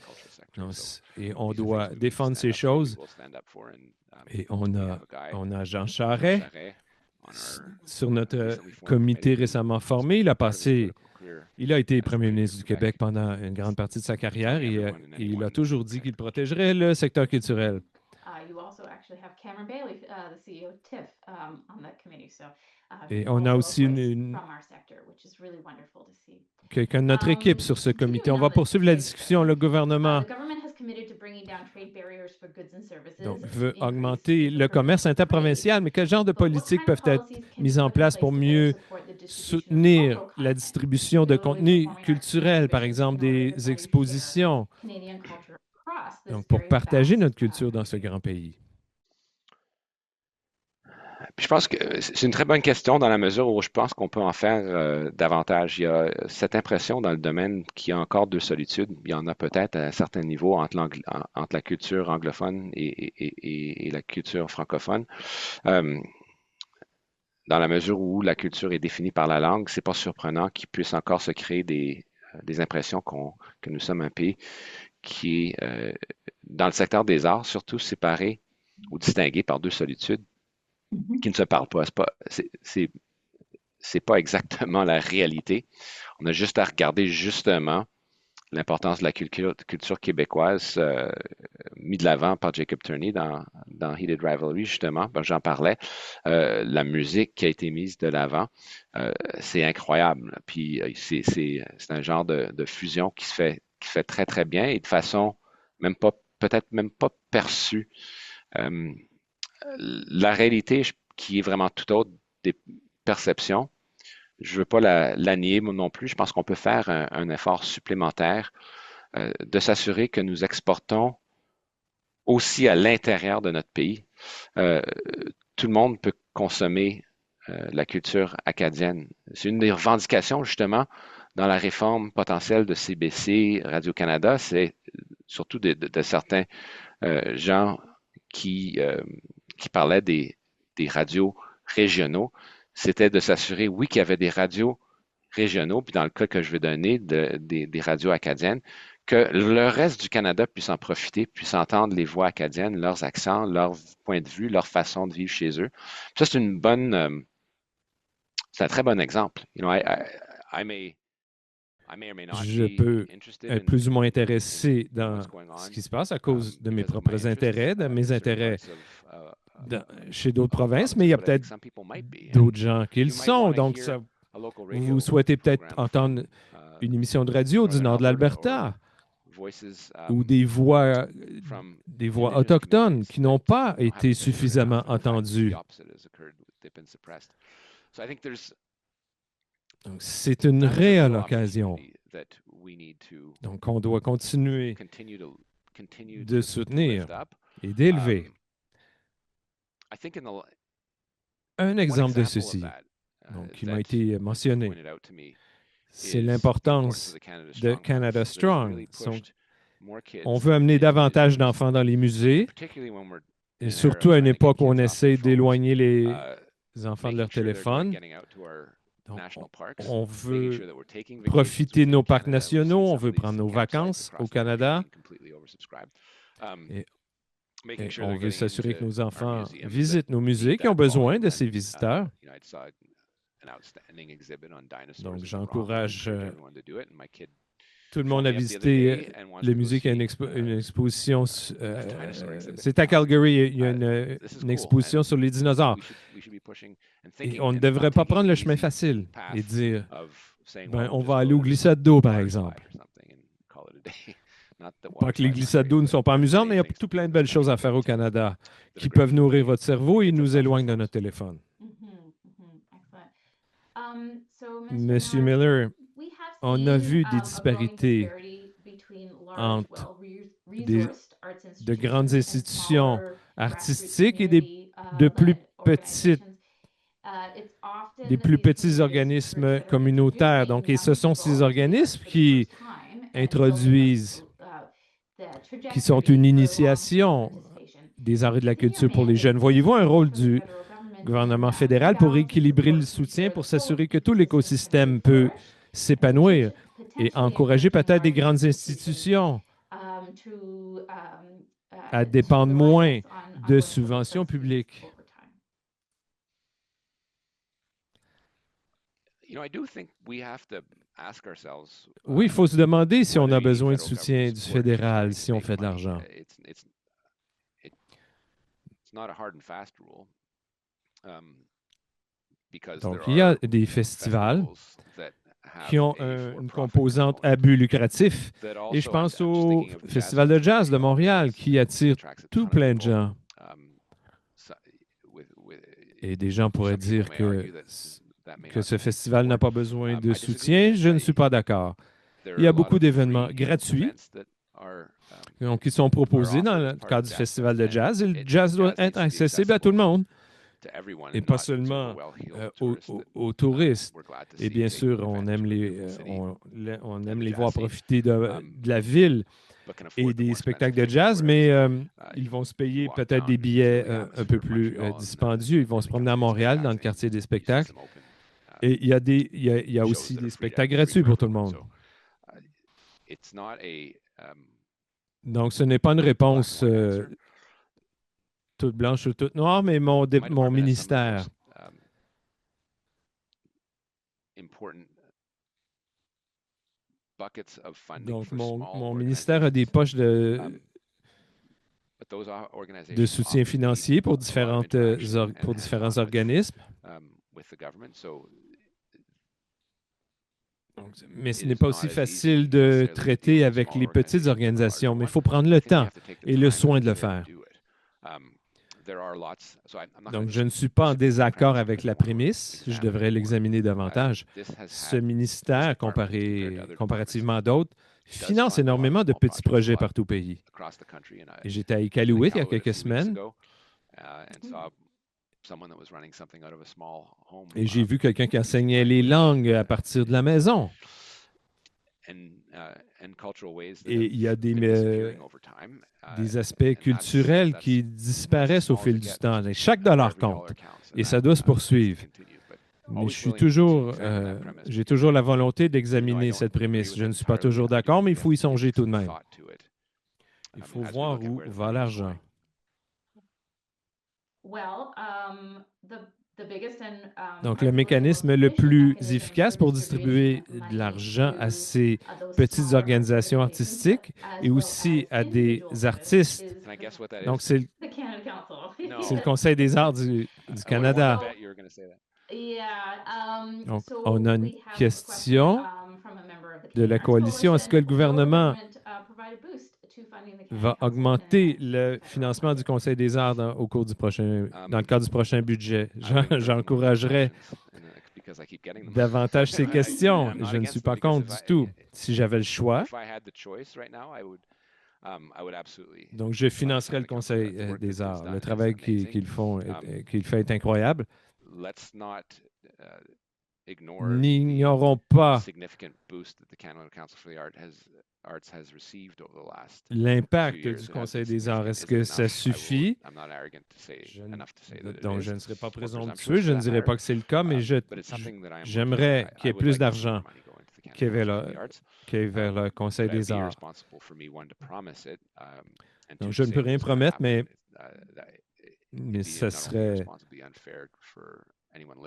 Et on doit défendre ces choses. Et on a Jean Charest sur notre comité récemment formé. Il a été premier ministre du Québec pendant une grande partie de sa carrière et il a toujours dit qu'il protégerait le secteur culturel. Et on a aussi quelqu'un de notre équipe sur ce comité. On va poursuivre la discussion. Le gouvernement veut augmenter le commerce interprovincial, mais quel genre de politiques peuvent être mises en place pour mieux soutenir la distribution de contenu culturel, par exemple des expositions, donc pour partager notre culture dans ce grand pays? Puis je pense que c'est une très bonne question dans la mesure où je pense qu'on peut en faire davantage. Il y a cette impression dans le domaine qu'il y a encore deux solitudes. Il y en a peut-être à un certain niveau entre la culture anglophone et la culture francophone. Dans la mesure où la culture est définie par la langue, c'est pas surprenant qu'il puisse encore se créer des impressions que nous sommes un pays qui est, dans le secteur des arts, surtout séparé ou distingué par deux solitudes qui ne se parlent pas. C'est pas exactement la réalité. On a juste à regarder justement l'importance de la culture québécoise mise de l'avant par Jacob Turney dans Heated Rivalry, justement. Ben, j'en parlais. La musique qui a été mise de l'avant, c'est incroyable. Puis c'est un genre de fusion qui se fait très, très bien et de façon peut-être même pas perçue. La réalité qui est vraiment tout autre des perceptions, je ne veux pas la nier non plus. Je pense qu'on peut faire un effort supplémentaire de s'assurer que nous exportons aussi à l'intérieur de notre pays. Tout le monde peut consommer la culture acadienne. C'est une des revendications, justement, dans la réforme potentielle de CBC, Radio-Canada, c'est surtout de certains gens qui parlaient des radios régionaux, c'était de s'assurer, oui, qu'il y avait des radios régionaux, puis dans le cas que je vais donner, des radios acadiennes, que le reste du Canada puisse en profiter, puisse entendre les voix acadiennes, leurs accents, leur point de vue, leur façon de vivre chez eux. Ça, c'est c'est un très bon exemple. You know, je peux être plus ou moins intéressé dans ce qui se passe à cause de mes propres intérêts, de mes intérêts chez d'autres provinces, mais il y a peut-être d'autres gens qui le sont. Donc, vous souhaitez peut-être entendre une émission de radio du nord de l'Alberta ou des voix autochtones qui n'ont pas été suffisamment entendues. Donc, c'est une réelle occasion. Donc, on doit continuer de soutenir et d'élever. Un exemple de ceci, donc, qui m'a été mentionné, c'est l'importance de Canada Strong. On veut amener davantage d'enfants dans les musées, et surtout à une époque où on essaie d'éloigner les enfants de leur téléphone. Donc, on veut profiter de nos parcs nationaux, on veut prendre nos vacances au Canada. Et on veut s'assurer que nos enfants visitent nos musées qui ont besoin de ces visiteurs. Donc, j'encourage tout le monde à visiter le musée qui a une exposition. C'est à Calgary, il y a une exposition sur les dinosaures. Et on ne devrait pas prendre le chemin facile et dire, on va aller au glissade d'eau, par exemple. Pas que les glissades d'eau ne sont pas amusantes, mais il y a tout plein de belles choses à faire au Canada qui peuvent nourrir votre cerveau et nous éloignent de notre téléphone. Monsieur Miller, on a vu des disparités entre de grandes institutions artistiques et des plus petits organismes communautaires. Donc, et ce sont ces organismes qui introduisent, qui sont une initiation des arts et de la culture pour les jeunes. Voyez-vous un rôle du gouvernement fédéral pour équilibrer le soutien, pour s'assurer que tout l'écosystème peut s'épanouir et encourager peut-être des grandes institutions à dépendre moins de subventions publiques? Oui, il faut se demander si on a besoin de soutien du fédéral, si on fait de l'argent. Donc, il y a des festivals qui ont une composante à but lucratif. Et je pense au Festival de jazz de Montréal qui attire tout plein de gens. Et des gens pourraient dire que ce festival n'a pas besoin de soutien. Je ne suis pas d'accord. Il y a beaucoup d'événements gratuits donc, qui sont proposés dans le cadre du Festival de jazz. Et le jazz doit être accessible à tout le monde et pas seulement aux touristes. Et bien sûr, on aime les voir profiter de la ville et des spectacles de jazz, mais ils vont se payer peut-être des billets un peu plus dispendieux. Ils vont se promener à Montréal, dans le quartier des spectacles. Et il y a aussi des spectacles gratuits pour tout le monde. Donc, ce n'est pas une réponse toute blanche ou toute noire, mais mon ministère donc, mon ministère a des poches de soutien financier pour différents organismes. Mais ce n'est pas aussi facile de traiter avec les petites organisations, mais il faut prendre le temps et le soin de le faire. Donc, je ne suis pas en désaccord avec la prémisse. Je devrais l'examiner davantage. Ce ministère, comparativement à d'autres, finance énormément de petits projets partout au pays. Et j'étais à Iqaluit il y a quelques semaines. Et j'ai vu quelqu'un qui enseignait les langues à partir de la maison. Et il y a des aspects culturels qui disparaissent au fil du temps. Et chaque dollar compte. Et ça doit se poursuivre. Mais j'ai toujours la volonté d'examiner cette prémisse. Je ne suis pas toujours d'accord, mais il faut y songer tout de même. Il faut voir où va l'argent. Donc, le mécanisme le plus efficace pour distribuer de l'argent à ces petites organisations artistiques et aussi à des artistes, donc c'est le Conseil des arts du Canada. Donc, on a une question de la coalition. Est-ce que le gouvernement va augmenter le financement du Conseil des arts dans le cadre du prochain budget? J'encouragerais davantage ces questions. Je ne suis pas contre du tout. Si j'avais le choix, donc je financerais le Conseil des arts. Le travail qu'il fait est incroyable. N'ignorons pas l'impact du Conseil des arts. Est-ce que ça suffit? Donc, je ne serai pas présomptueux, je ne dirais pas que c'est le cas, mais j'aimerais qu'il y ait plus d'argent qui est vers le Conseil des arts. Donc, je ne peux rien promettre, mais ça serait...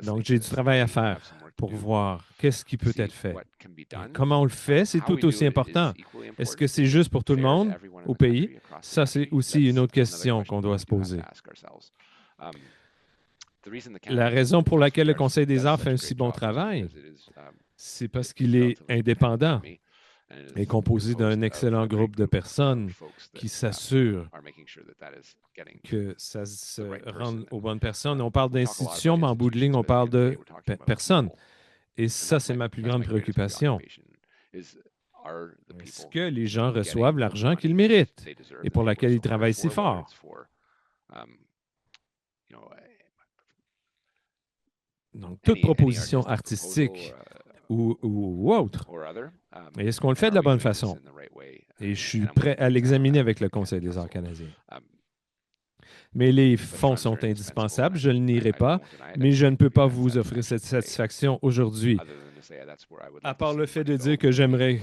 Donc, j'ai du travail à faire pour voir qu'est-ce qui peut être fait. Comment on le fait, c'est tout aussi important. Est-ce que c'est juste pour tout le monde au pays? Ça, c'est aussi une autre question qu'on doit se poser. La raison pour laquelle le Conseil des arts fait un si bon travail, c'est parce qu'il est indépendant. est composé d'un excellent groupe de personnes qui s'assurent que ça se rende aux bonnes personnes. On parle d'institutions, mais en bout de ligne, on parle de personnes. Et ça, c'est ma plus grande préoccupation. Est-ce que les gens reçoivent l'argent qu'ils méritent et pour laquelle ils travaillent si fort? Donc, toute proposition artistique ou autre, est-ce qu'on le fait de la bonne façon? Et je suis prêt à l'examiner avec le Conseil des arts canadiens. Mais les fonds sont indispensables, je ne le nierai pas, mais je ne peux pas vous offrir cette satisfaction aujourd'hui, à part le fait de dire que j'aimerais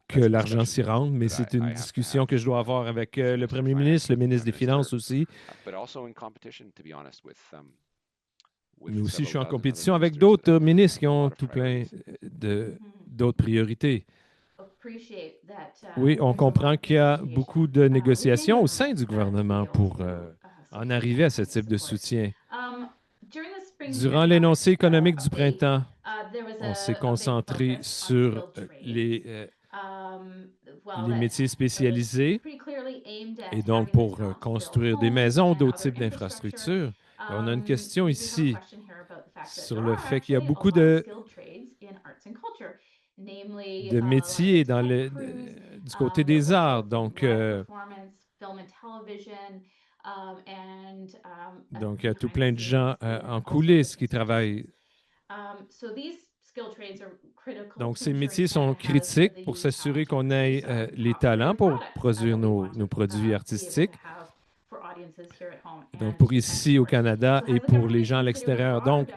que l'argent s'y rende, mais c'est une discussion que je dois avoir avec le Premier ministre, le ministre des Finances aussi. Mais aussi, je suis en compétition avec d'autres ministres qui ont tout plein d'autres priorités. Oui, on comprend qu'il y a beaucoup de négociations au sein du gouvernement pour en arriver à ce type de soutien. Durant l'énoncé économique du printemps, on s'est concentré sur les métiers spécialisés et donc pour construire des maisons ou d'autres types d'infrastructures. On a une question ici sur le fait qu'il y a beaucoup de métiers du côté des arts. Donc, il y a tout plein de gens en coulisses qui travaillent. Donc, ces métiers sont critiques pour s'assurer qu'on ait les talents pour produire nos produits artistiques. Donc, pour ici au Canada et pour les gens à l'extérieur. Donc,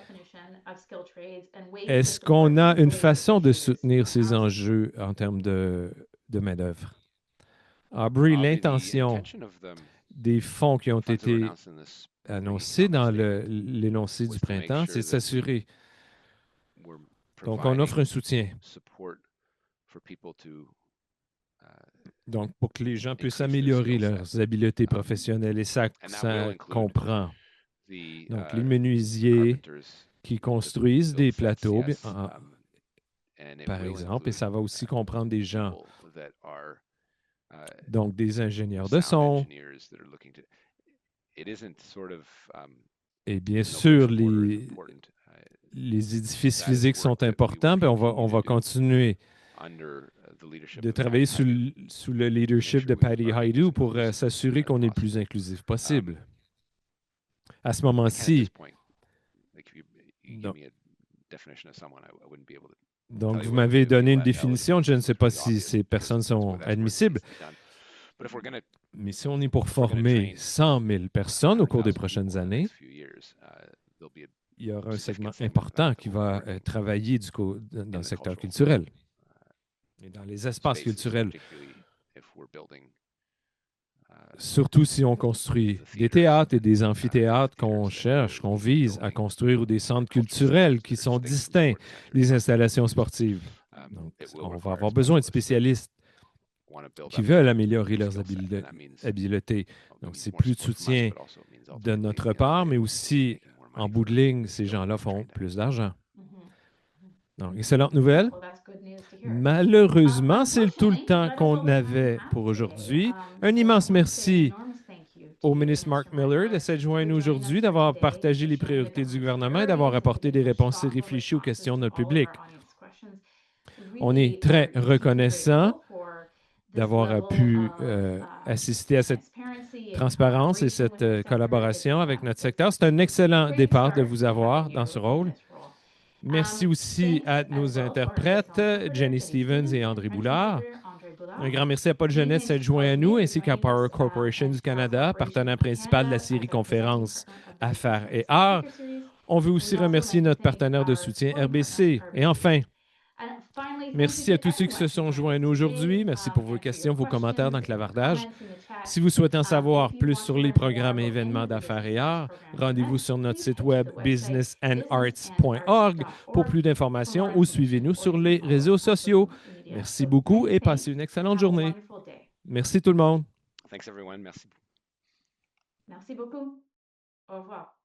est-ce qu'on a une façon de soutenir ces enjeux en termes de main-d'œuvre? Aubrey, l'intention des fonds qui ont été annoncés dans l'énoncé du printemps, c'est de s'assurer. Donc, on offre un soutien. Donc, pour que les gens puissent améliorer leurs habiletés professionnelles, et ça comprend. Donc, les menuisiers qui construisent des plateaux, par exemple, et ça va aussi comprendre des gens, donc des ingénieurs de son. Et bien sûr, les édifices physiques sont importants, mais on va continuer de travailler sous le leadership de Patty Hajdu pour s'assurer qu'on est le plus inclusif possible. À ce moment-ci, donc vous m'avez donné une définition, je ne sais pas si ces personnes sont admissibles, mais si on est pour former 100 000 personnes au cours des prochaines années, il y aura un segment important qui va travailler dans le secteur culturel et dans les espaces culturels. Surtout si on construit des théâtres et des amphithéâtres qu'on cherche, qu'on vise à construire, ou des centres culturels qui sont distincts des installations sportives. Donc, on va avoir besoin de spécialistes qui veulent améliorer leurs habiletés. Donc, c'est plus de soutien de notre part, mais aussi, en bout de ligne, ces gens-là font plus d'argent. Donc, excellente nouvelle. Malheureusement, c'est tout le temps qu'on avait pour aujourd'hui. Un immense merci au ministre Mark Miller de s'être joint à nous aujourd'hui, d'avoir partagé les priorités du gouvernement et d'avoir apporté des réponses réfléchies aux questions de notre public. On est très reconnaissant d'avoir pu assister à cette transparence et cette collaboration avec notre secteur. C'est un excellent départ de vous avoir dans ce rôle. Merci aussi à nos interprètes, Jenny Stevens et André Boulard. Un grand merci à Paul Jeunesse d'être joint à nous, ainsi qu'à Power Corporation du Canada, partenaire principal de la série conférence Affaires et Arts. On veut aussi remercier notre partenaire de soutien RBC. Et enfin, merci à tous ceux qui se sont joints à nous aujourd'hui. Merci pour vos questions, vos commentaires dans le clavardage. Si vous souhaitez en savoir plus sur les programmes et événements d'affaires et arts, rendez-vous sur notre site web businessyandarts.org pour plus d'informations ou suivez-nous sur les réseaux sociaux. Merci beaucoup et passez une excellente journée. Merci tout le monde. Thanks everyone. Merci. Merci beaucoup. Au revoir.